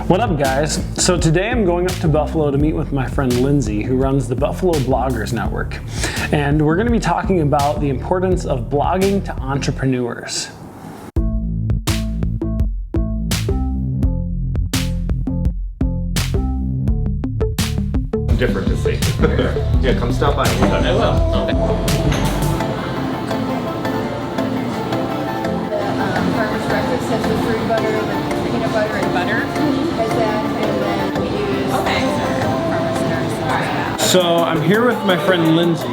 What up, guys? So today I'm going up to Buffalo to meet with my friend Lindsay, who runs the Buffalo Bloggers Network. And we're going to be talking about the importance of blogging to entrepreneurs. Different to see. Yeah, come stop by. I will. Farmer's breakfast has the fruit butter, the peanut butter, and butter. Has that, and then we use farmer's nurse. So I'm here with my friend Lindsay.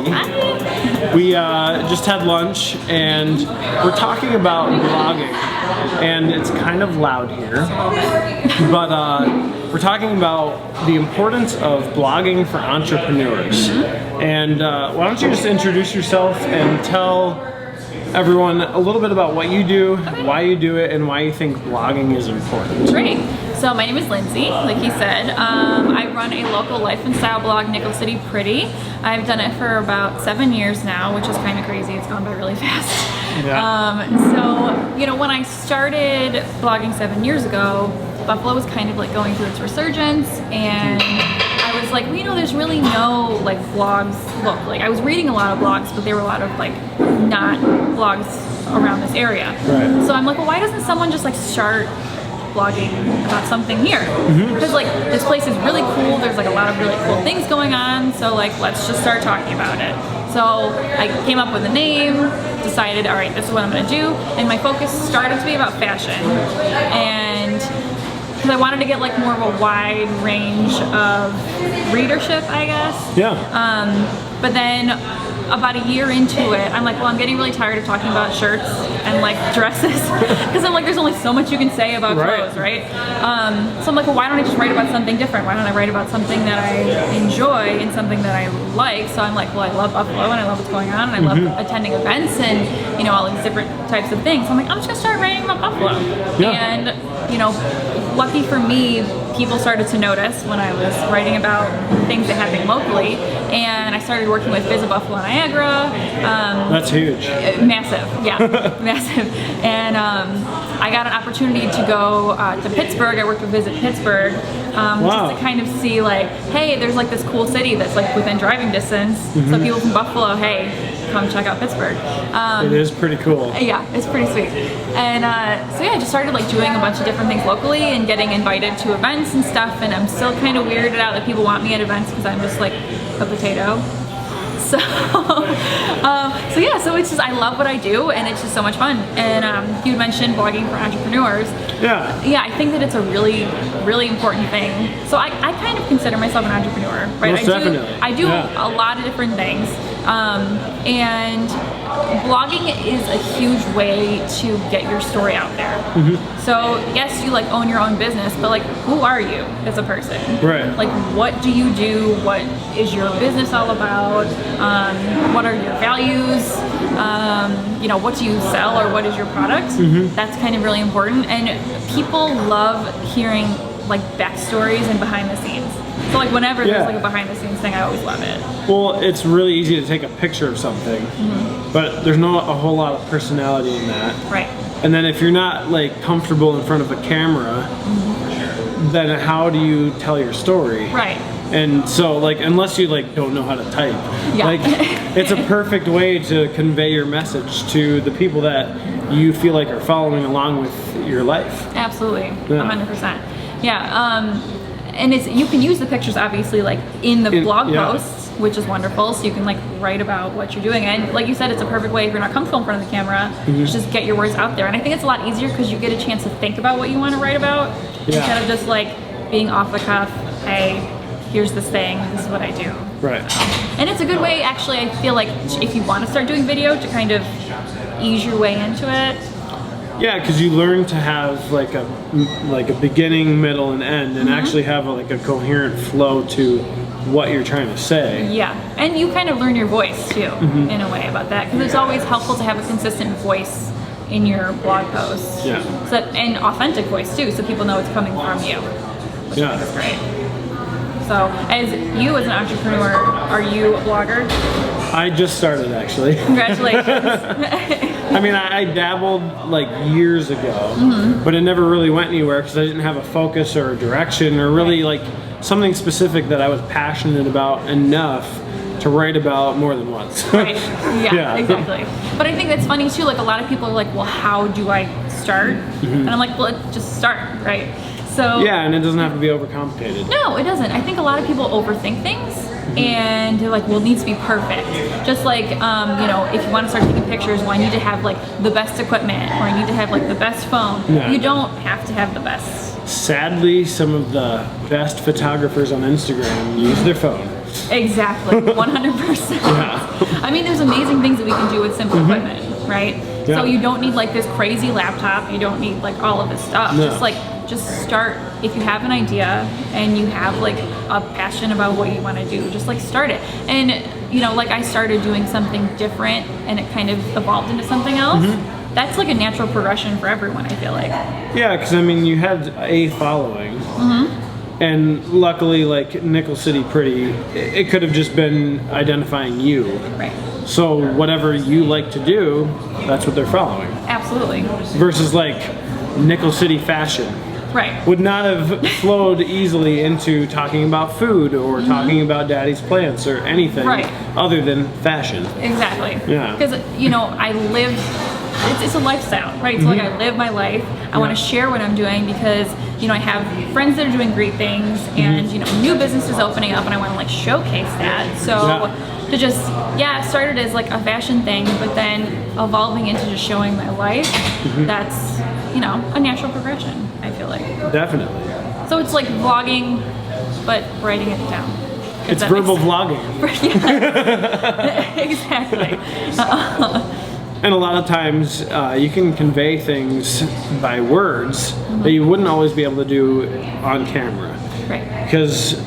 We just had lunch and we're talking about blogging, and it's kind of loud here, but we're talking about the importance of blogging for entrepreneurs. And why don't you just introduce yourself and tell everyone a little bit about what you do, why you do it, and why you think blogging is important. Great. So my name is Lindsay, like he said. I run a local life and style blog, Nickel City Pretty. I've done it for about 7 years now, which is kind of crazy. It's gone by really fast. Yeah. So, you know, when I started blogging 7 years ago, Buffalo was kind of like going through its resurgence, and I was like, well, you know, there's really no like blogs. Look, like I was reading a lot of blogs, but there were a lot of like not blogs around this area. Right. So I'm like, well, why doesn't someone just like start blogging about something here? Because like this place is really cool. There's like a lot of really cool things going on. So like, let's just start talking about it. So I came up with a name, decided, all right, this is what I'm gonna do. And my focus started to be about fashion. And because I wanted to get like more of a wide range of readership, I guess. Yeah. But then about a year into it, I'm like, well, I'm getting really tired of talking about shirts and like dresses, because I'm like, there's only so much you can say about clothes, right? So I'm like, well, why don't I just write about something different? Why don't I write about something that I enjoy and something that I like? So I'm like, well, I love Buffalo and I love what's going on, and I love attending events and, you know, all these different types of things. So I'm like, I'm just gonna start writing about Buffalo. Yeah. And, you know, lucky for me, people started to notice when I was writing about things that happened locally, and I started working with Visit Buffalo Niagara. That's huge. Massive, yeah, massive. And I got an opportunity to go to Pittsburgh. I worked with Visit Pittsburgh, just to kind of see like, hey, there's like this cool city that's like within driving distance. So people from Buffalo, hey, come check out Pittsburgh. It is pretty cool. Yeah, it's pretty sweet. And so yeah, I just started like doing a bunch of different things locally and getting invited to events and stuff, and I'm still kind of weirded out that people want me at events because I'm just like a potato. So, so yeah, so it's just, I love what I do, and it's just so much fun. And you mentioned blogging for entrepreneurs. Yeah. Yeah, I think that it's a really, really important thing. So I kind of consider myself an entrepreneur, right? Most definitely. I do a lot of different things. And blogging is a huge way to get your story out there. So yes, you like own your own business, but like, who are you as a person? Right. Like, what do you do? What is your business all about? What are your values? You know, what do you sell, or what is your product? That's kind of really important, and people love hearing like backstories and behind the scenes. So like whenever there's like a behind the scenes thing, I always love it. Well, it's really easy to take a picture of something, but there's not a whole lot of personality in that. Right. And then if you're not like comfortable in front of a camera, then how do you tell your story? Right. And so like, unless you like don't know how to type, Yeah. like it's a perfect way to convey your message to the people that you feel like are following along with your life. Absolutely. Yeah. 100%. Yeah. And it's, you can use the pictures obviously like in the blog posts, which is wonderful. So you can like write about what you're doing, and like you said, it's a perfect way if you're not comfortable in front of the camera to just get your words out there. And I think it's a lot easier because you get a chance to think about what you want to write about instead of just like being off the cuff. Hey, here's this thing. This is what I do. Right. And it's a good way, actually. I feel like if you want to start doing video, to kind of ease your way into it. Yeah, because you learn to have like a beginning, middle, and end, and actually have like a coherent flow to what you're trying to say. Yeah, and you kind of learn your voice too, in a way about that, because it's always helpful to have a consistent voice in your blog posts. Yeah. So, and authentic voice too, so people know it's coming from you. Which I think is great. So, as an entrepreneur, are you a blogger? I just started actually. Congratulations. I mean, I dabbled like years ago, but it never really went anywhere because I didn't have a focus or a direction or really like something specific that I was passionate about enough to write about more than once. Right. Yeah, exactly. But I think that's funny too. Like a lot of people are like, well, how do I start? And I'm like, well, just start, right? So Yeah, and it doesn't have to be overcomplicated. no, it doesn't. I think a lot of people overthink things. And they're like, well, it needs to be perfect. Just like, you know, if you want to start taking pictures, well, I need to have like the best equipment, or I need to have like the best phone. Yeah. You don't have to have the best. Sadly, some of the best photographers on Instagram use their phone. Exactly, 100%. I mean, there's amazing things that we can do with simple equipment, right? Yeah. So you don't need like this crazy laptop. You don't need like all of this stuff. No. Just start. If you have an idea and you have like a passion about what you want to do, just like start it. And you know, like I started doing something different and it kind of evolved into something else. That's like a natural progression for everyone, I feel like. Yeah, because I mean, you had a following, and luckily, like Nickel City Pretty, it could have just been identifying you. Right. So whatever you like to do, that's what they're following. Absolutely. Versus like Nickel City Fashion Right. would not have flowed easily into talking about food or talking about daddy's plants or anything Right. other than fashion. Exactly. Yeah. Because you know, I live. It's a lifestyle, right? So like I live my life. I want to share what I'm doing because you know I have friends that are doing great things, and you know new businesses opening up, and I want to like showcase that. So to just started as like a fashion thing, but then evolving into just showing my life. That's you know a natural progression. I feel like. Definitely. So it's like vlogging, but writing it down. If It's that verbal makes vlogging. Yeah. Exactly. And a lot of times you can convey things by words that you wouldn't always be able to do on camera. Right. Because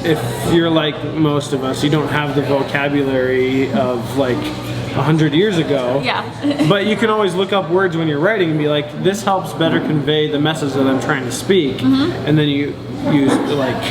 if you're like most of us, you don't have the vocabulary of like 100 years ago. Yeah. But you can always look up words when you're writing and be like, this helps better convey the message that I'm trying to speak. And then you use like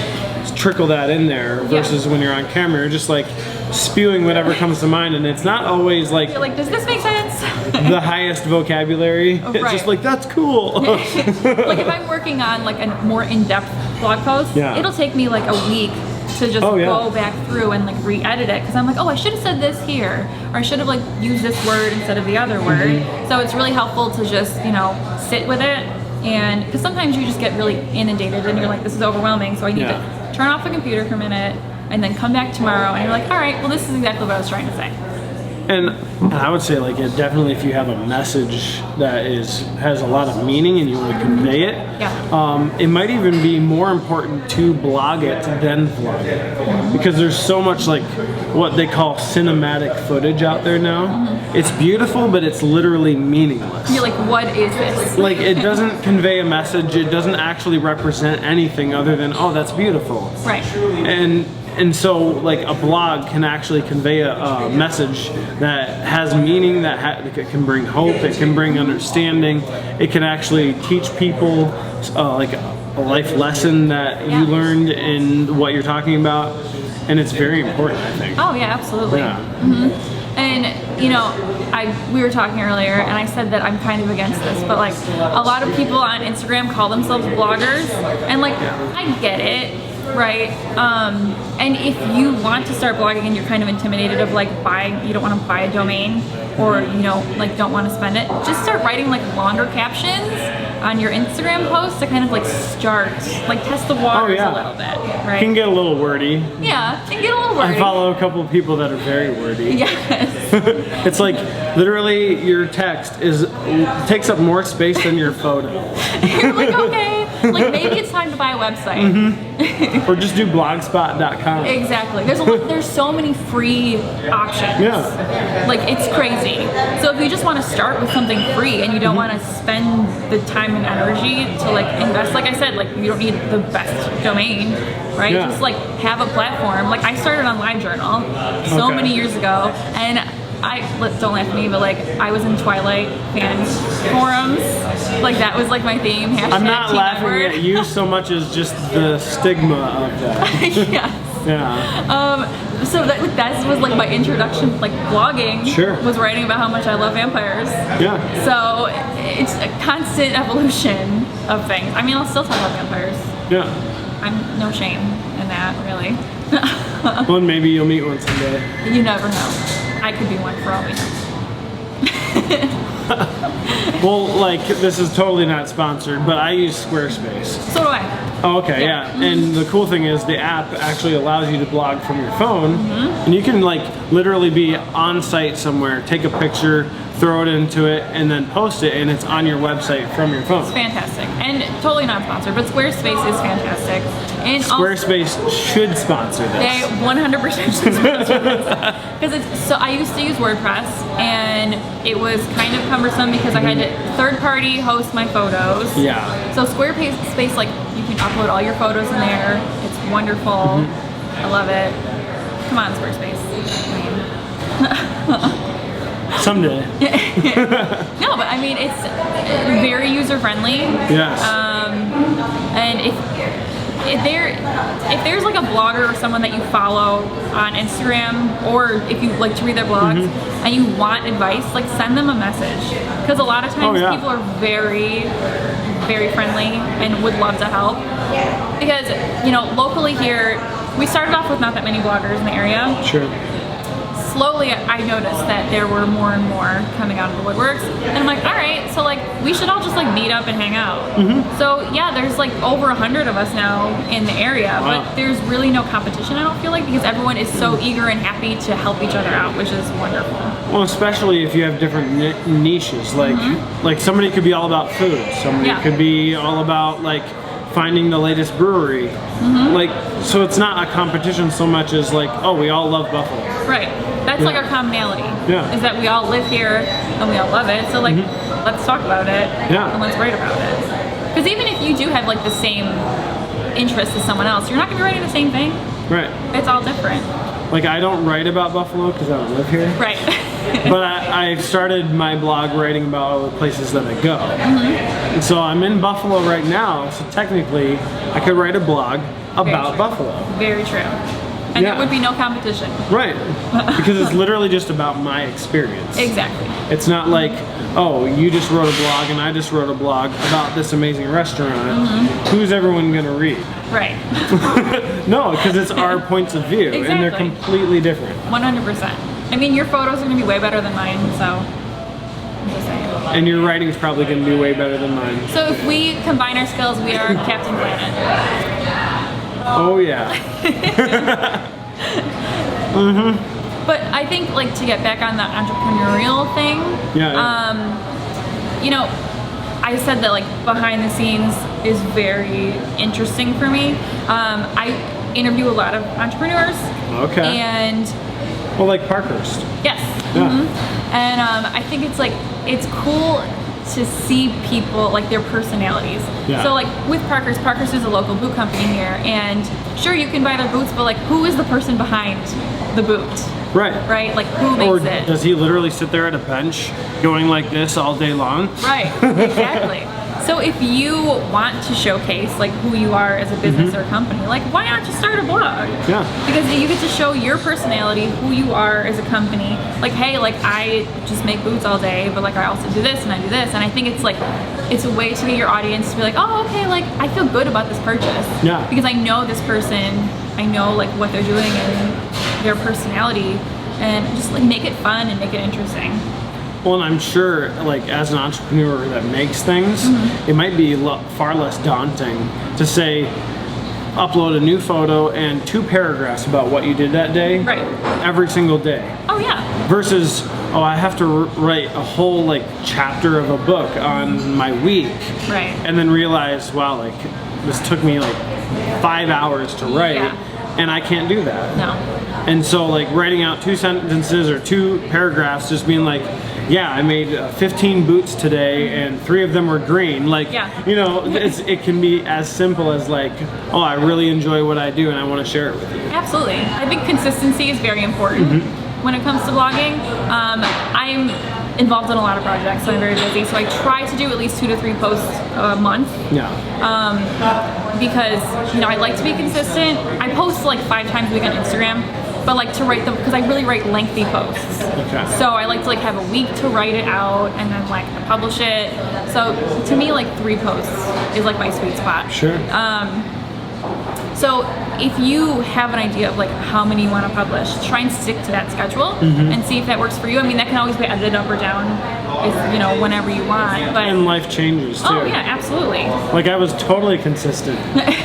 trickle that in there versus when you're on camera, you're just like spewing whatever comes to mind, and it's not always like You're like, does this make sense? the highest vocabulary. It's Right. just like, that's cool. Like if I'm working on like a more in-depth blog post, it'll take me like a week to just go back through and like re-edit it because I'm like, oh, I should have said this here, or I should have like used this word instead of the other word. So it's really helpful to just you know sit with it, and because sometimes you just get really inundated and you're like, this is overwhelming, so I need to turn off the computer for a minute and then come back tomorrow, and you're like, all right, well this is exactly what I was trying to say. And I would say like it definitely, if you have a message that has a lot of meaning and you want to convey it, it might even be more important to blog it than vlog it, because there's so much like what they call cinematic footage out there now. It's beautiful, but it's literally meaningless. You're like, what is this? Like it doesn't convey a message. It doesn't actually represent anything other than, oh, that's beautiful. Right. And so like a blog can actually convey a message that has meaning, that it can bring hope, it can bring understanding, it can actually teach people like a life lesson that you learned in what you're talking about, and it's very important, I think. Oh yeah, absolutely. Yeah. And you know, we were talking earlier, and I said that I'm kind of against this, but like a lot of people on Instagram call themselves bloggers, and like I get it, right? And if you want to start blogging and you're kind of intimidated of like you don't want to buy a domain, or you know, like don't want to spend it, just start writing like longer captions on your Instagram posts to kind of like test the waters a little bit, right? It can get a little wordy. Yeah, it can get a little wordy. I follow a couple of people that are very wordy. Yes. It's like literally your text takes up more space than your photo. You're like, okay, like maybe it's time to buy a website. Or just do blogspot.com. Exactly. There's so many free options. Yeah. Like it's crazy. So if you just want to start with something free and you don't want to spend the time and energy to like invest, like I said, like you don't need the best domain, right? Yeah. Just like have a platform. Like I started on LiveJournal so many years ago, and don't laugh at me, but like I was in Twilight fan forums. Like that was like my theme. I'm not laughing at you so much as just the stigma of that. Yes. Yeah. So that was like my introduction, like blogging. Sure. Was writing about how much I love vampires. Yeah. So it's a constant evolution of things. I mean, I'll still talk about vampires. Yeah. I'm no shame in that, really. Well, maybe you'll meet one someday. You never know. I could be one for all we know. Well, like, this is totally not sponsored, but I use Squarespace. So do I. Oh, okay, Yeah. yeah. And the cool thing is the app actually allows you to blog from your phone, and you can like literally be on site somewhere, take a picture, throw it into it, and then post it, and it's on your website from your phone. Fantastic. And totally not sponsored, but Squarespace is fantastic. And Squarespace should sponsor this. They 100% should sponsor this. Because it's so, I used to use WordPress, and it was kind of cumbersome because I had to third party host my photos. Yeah. So Squarespace, like, you can upload all your photos in there. It's wonderful. I love it. Come on, Squarespace. Someday. No, but I mean, it's very user friendly. Yes. And if there's like a blogger or someone that you follow on Instagram, or if you like to read their blogs and you want advice, like send them a message, because a lot of times people are very, very friendly and would love to help. Because, you know, locally here, we started off with not that many bloggers in the area. Sure. Slowly I noticed that there were more and more coming out of the woodworks, and I'm like, all right, so like we should all just like meet up and hang out. So yeah, there's like over 100 of us now in the area. Wow. But there's really no competition, I don't feel like, because everyone is so eager and happy to help each other out, which is wonderful. Well, especially if you have different niches, like somebody could be all about food, somebody could be all about like finding the latest brewery. Like, so it's not a competition so much as like, oh, we all love Buffalo. Right. That's like our commonality. Yeah. Is that we all live here and we all love it. So like, let's talk about it. Yeah. And let's write about it. Because even if you do have like the same interest as someone else, you're not gonna be writing the same thing. Right. It's all different. Like, I don't write about Buffalo because I don't live here. Right. But I started my blog writing about all the places that I go. And so I'm in Buffalo right now, so technically I could write a blog about Buffalo. Very true. And there would be no competition. Right. Because it's literally just about my experience. Exactly. It's not like, oh, you just wrote a blog and I just wrote a blog about this amazing restaurant. Who's everyone going to read? Right. No, because it's our points of view, and they're Exactly. completely different. 100%. I mean, your photos are going to be way better than mine, so I'm just saying. And your writing's probably going to be way better than mine. So if we combine our skills, we are Captain Planet. Oh yeah. But I think, like, to get back on the entrepreneurial thing, you know, I said that like behind the scenes is very interesting for me. I interview a lot of entrepreneurs. Okay. And Well, like Parkhurst. yes. Yeah. And I think it's like, it's cool to see people, like their personalities. Yeah. So like with Parkhurst is a local boot company here, and sure, you can buy their boots, but like, who is the person behind the boot? Right. Right? Like, who Or makes it? does he literally sit there at a bench going like this all day long? Right, exactly. So if you want to showcase like who you are as a business or a company, like, why not just start a blog? Yeah. Because you get to show your personality, who you are as a company. Like, hey, like, I just make boots all day, but like I also do this and I do this. And I think it's like, it's a way to get your audience to be like, oh, okay, like I feel good about this purchase. Yeah. Because I know this person, I know like what they're doing and their personality, and just like make it fun and make it interesting. Well, and I'm sure, like, as an entrepreneur that makes things, it might be far less daunting to say, upload a new photo and 2 paragraphs about what you did that day. Right. Every single day. Oh yeah. Versus, oh, I have to write a whole, like, chapter of a book on my week. Right. And then realize, wow, like, this took me, like, 5 hours to write. Yeah. And I can't do that. No. And so, like, writing out 2 sentences or 2 paragraphs, just being like, yeah, I made 15 boots today and 3 of them were green. Like, you know, it can be as simple as like, oh, I really enjoy what I do and I want to share it with you. Absolutely. I think consistency is very important when it comes to blogging. I'm involved in a lot of projects, so I'm very busy. So I try to do at least 2 to 3 posts a month. Yeah. Because I like to be consistent. I post like 5 times a week on Instagram, but like to write them because I really write lengthy posts. Okay. So I like to like have a week to write it out and then like publish it. So to me, like 3 posts is like my sweet spot. Sure. So if you have an idea of like how many you want to publish, try and stick to that schedule and see if that works for you. I mean, that can always be edited up or down, if, whenever you want. But And life changes too. oh yeah, absolutely. Like I was totally consistent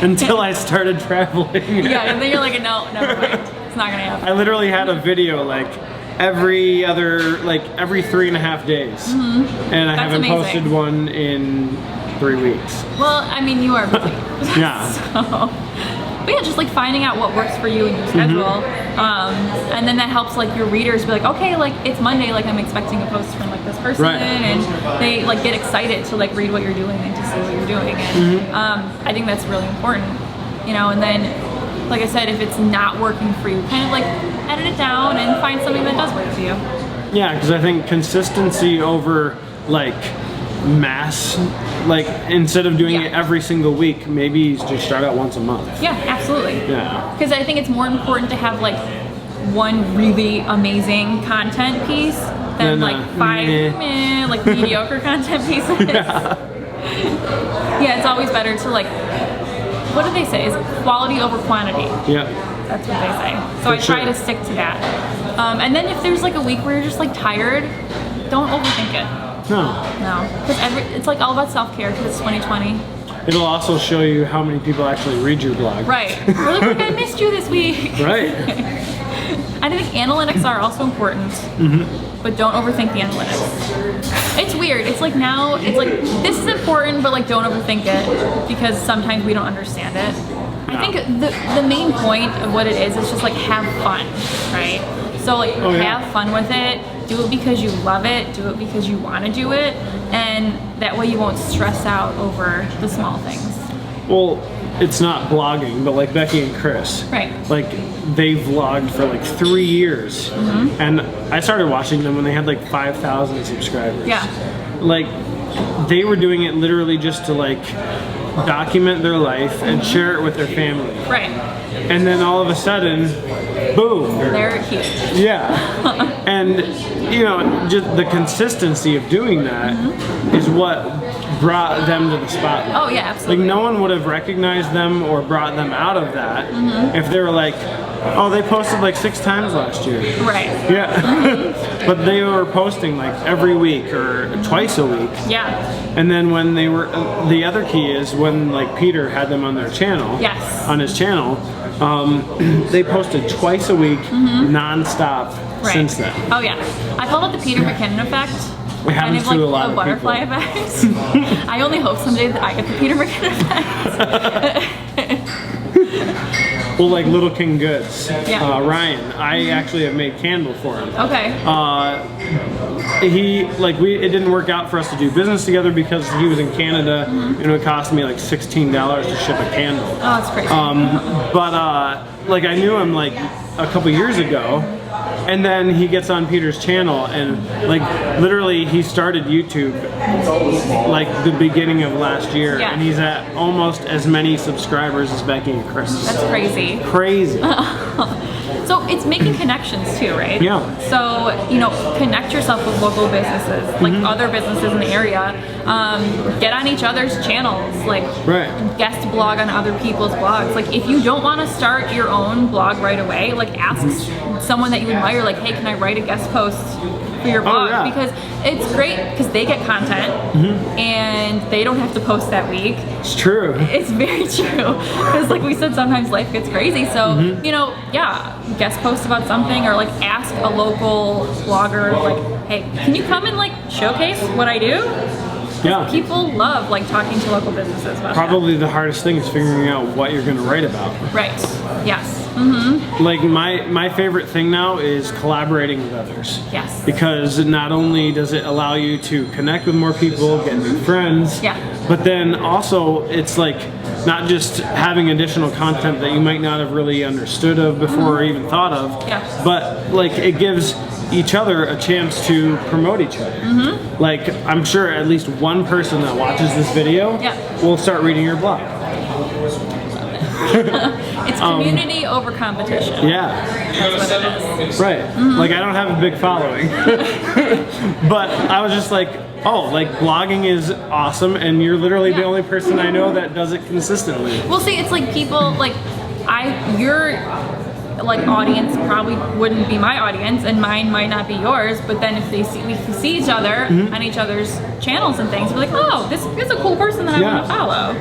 until I started traveling. Yeah, and then you're like, no, never mind. It's not gonna happen. I literally had a video like every 3.5 days, and I That's haven't amazing. posted one in 3 weeks. Well, I mean, you are busy. Yeah. But yeah, just like finding out what works for you and your schedule, and then that helps like your readers be like, okay, like it's Monday, like I'm expecting a post from like this person, Right. and they like get excited to like read what you're doing and to see what you're doing, and I think that's really important, and then like I said, if it's not working for you, kind of like edit it down and find something that does work for you. Yeah, because I think consistency over like mass, like instead of doing Yeah. it every single week, maybe just start out once a month. Yeah, absolutely. Yeah. Because I think it's more important to have like one really amazing content piece than Then, like 5 like mediocre content pieces. Yeah, it's always better to like, what do they say? Is quality over quantity? Yeah. That's what they say. So I For try sure. to stick to that. And then if there's like a week where you're just like tired, don't overthink it. No. No, because it's like all about self-care because it's 2020. It'll also show you how many people actually read your blog. Right. We're like, I missed you this week. Right. I think analytics are also important, but don't overthink the analytics. It's weird. It's like now, it's like, this is important, but like don't overthink it because sometimes we don't understand it. I think the main point of what it is just like have fun, right? So like yeah. have fun with it, do it because you love it, do it because you want to do it, and that way you won't stress out over the small things. Well, it's not blogging, but like Becky and Chris. Right. Like they vlogged for like 3 years, and I started watching them when they had like 5,000 subscribers. Yeah. Like they were doing it literally just to like document their life and share it with their family. Right. And then all of a sudden, boom. They're huge. Yeah. And just the consistency of doing that is what brought them to the spotlight. Oh yeah, absolutely. Like no one would have recognized them or brought them out of that if they were like, oh, they posted like 6 times last year. Right. Yeah. But they were posting like every week or twice a week. Yeah. And then when they were, the other key is when like Peter had them on their channel. Yes. On his channel, they posted twice a week, non-stop Right. since then. Oh yeah. I call it the Peter McKinnon effect. It happens kind of like to a lot the of butterfly people. effect. I only hope someday that I get the Peter McKinnon effect. Well, like Little King Goods, Yeah. Ryan, I actually have made candle for him. Okay. It didn't work out for us to do business together because he was in Canada, and it cost me like $16 to ship a candle. Oh, that's crazy. Like I knew him like a couple years ago, and then he gets on Peter's channel, and like literally he started YouTube like the beginning of last year, Yeah. and he's at almost as many subscribers as Becky and Chris. That's crazy. Crazy. So it's making connections too, right? Yeah. So, connect yourself with local businesses, like other businesses in the area. Get on each other's channels, like Right. guest blog on other people's blogs. Like if you don't want to start your own blog right away, like ask someone that you admire, like, hey, can I write a guest post for your blog? yeah. Because it's great because they get content and they don't have to post that week. It's true. It's very true. Because like we said, sometimes life gets crazy. So, guest post about something or like ask a local blogger, like, hey, can you come and like showcase what I do? Yeah. People love like talking to local businesses about Probably the hardest thing is figuring out what you're going to write about. that. Right. Yes. Like my favorite thing now is collaborating with others. Yes. Because not only does it allow you to connect with more people, get new friends, Yeah. but then also it's like not just having additional content that you might not have really understood of before or even thought of, Yeah. but like it gives each other a chance to promote each other. Like, I'm sure at least one person that watches this video Yeah. will start reading your blog. It's community over competition. Yeah. That's what it is. Right. Like, I don't have a big following. But I was just like, oh, like, blogging is awesome, and you're literally the Yeah. only person I know that does it consistently. Well, see, it's like people like your like audience probably wouldn't be my audience, and mine might not be yours. But then if we see each other on each other's channels and things, we're like, oh, this is a cool person that I Yeah. want to follow.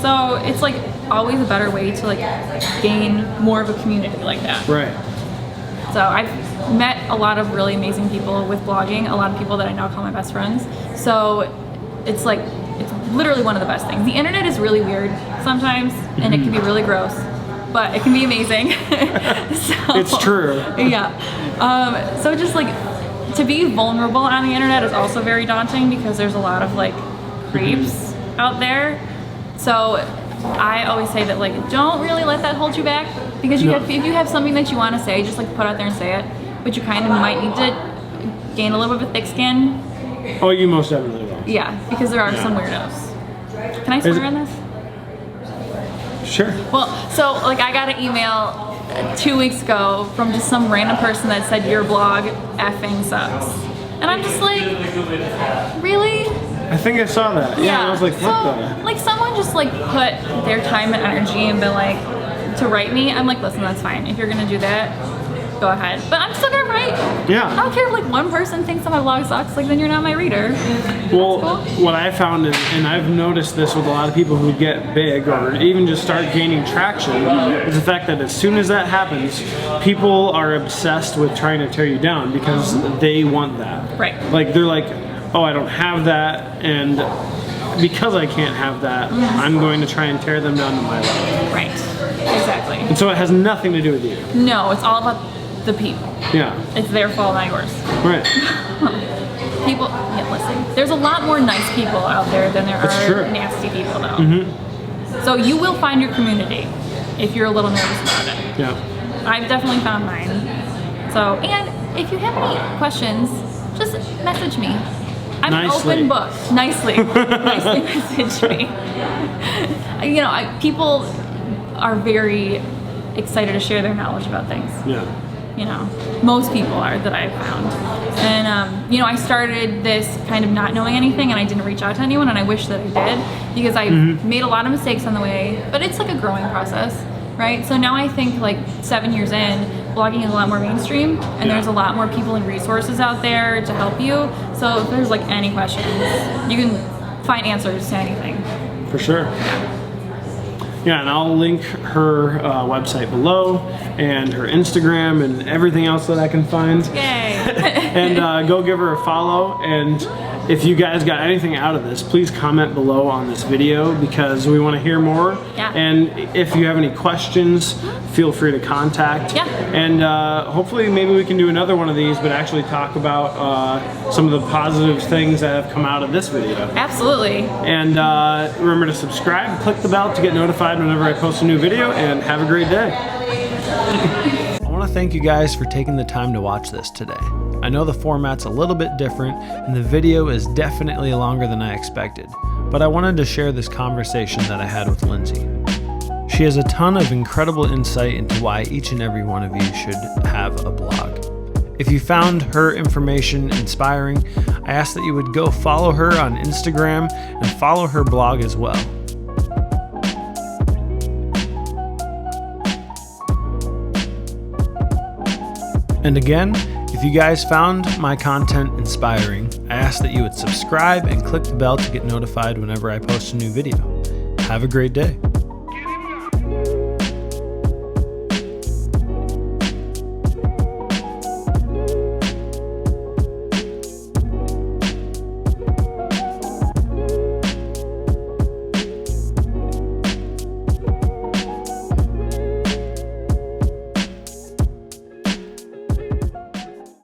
So it's like always a better way to like gain more of a community like that. Right. So I've met a lot of really amazing people with blogging, a lot of people that I now call my best friends. So it's like, it's literally one of the best things. The internet is really weird sometimes, and it can be really gross, but it can be amazing. So, It's true. Yeah. So just like, to be vulnerable on the internet is also very daunting because there's a lot of like creeps out there. So I always say that like, don't really let that hold you back, because No. if you have something that you want to say, just like put out there and say it. But you kind of might need to gain a little bit of a thick skin. Oh, you most definitely will. Yeah, because there are some weirdos. Can I swear on this? Sure. Well, so like I got an email 2 weeks ago from just some random person that said your blog effing sucks. And I'm just like, really? I think I saw that. Yeah. I was like, what so, the? like someone just like put their time and energy and been like, to write me, I'm like, listen, that's fine. If you're gonna do that, go ahead. But I'm still gonna write. Yeah. I don't care if like one person thinks that my blog sucks, like then you're not my reader. Well, That's cool. what I found is, and I've noticed this with a lot of people who get big or even just start gaining traction, is the fact that as soon as that happens, people are obsessed with trying to tear you down because they want that. Right. Like, they're like, oh, I don't have that, and because I can't have that, I'm going to try and tear them down to my level. Right. Exactly. And so it has nothing to do with you. No, it's all about the people. Yeah. It's their fault, not yours. Right. People, yeah, listen. There's a lot more nice people out there than there That's are true. nasty people, though. So you will find your community if you're a little nervous about it. Yeah. I've definitely found mine. So, and if you have any questions, just message me. I'm Nicely. an open book. Nicely. Nicely message me. You know, people are very excited to share their knowledge about things. Yeah. You know, most people are that I've found. And, you know, I started this kind of not knowing anything, and I didn't reach out to anyone, and I wish that I did, because I made a lot of mistakes on the way, but it's like a growing process, right? So now I think like 7 years in, blogging is a lot more mainstream, and there's a lot more people and resources out there to help you. So if there's like any questions, you can find answers to anything. For sure. Yeah, and I'll link her website below, and her Instagram, and everything else that I can find. Yay! And go give her a follow. And if you guys got anything out of this, please comment below on this video, because we want to hear more. Yeah. And if you have any questions, feel free to contact. Yeah. And hopefully maybe we can do another one of these, but actually talk about some of the positive things that have come out of this video. Absolutely. And remember to subscribe, click the bell to get notified whenever I post a new video, and have a great day. I want to thank you guys for taking the time to watch this today. I know the format's a little bit different, and the video is definitely longer than I expected, but I wanted to share this conversation that I had with Lindsay. She has a ton of incredible insight into why each and every one of you should have a blog. If you found her information inspiring, I ask that you would go follow her on Instagram and follow her blog as well. And again, if you guys found my content inspiring, I ask that you would subscribe and click the bell to get notified whenever I post a new video. Have a great day.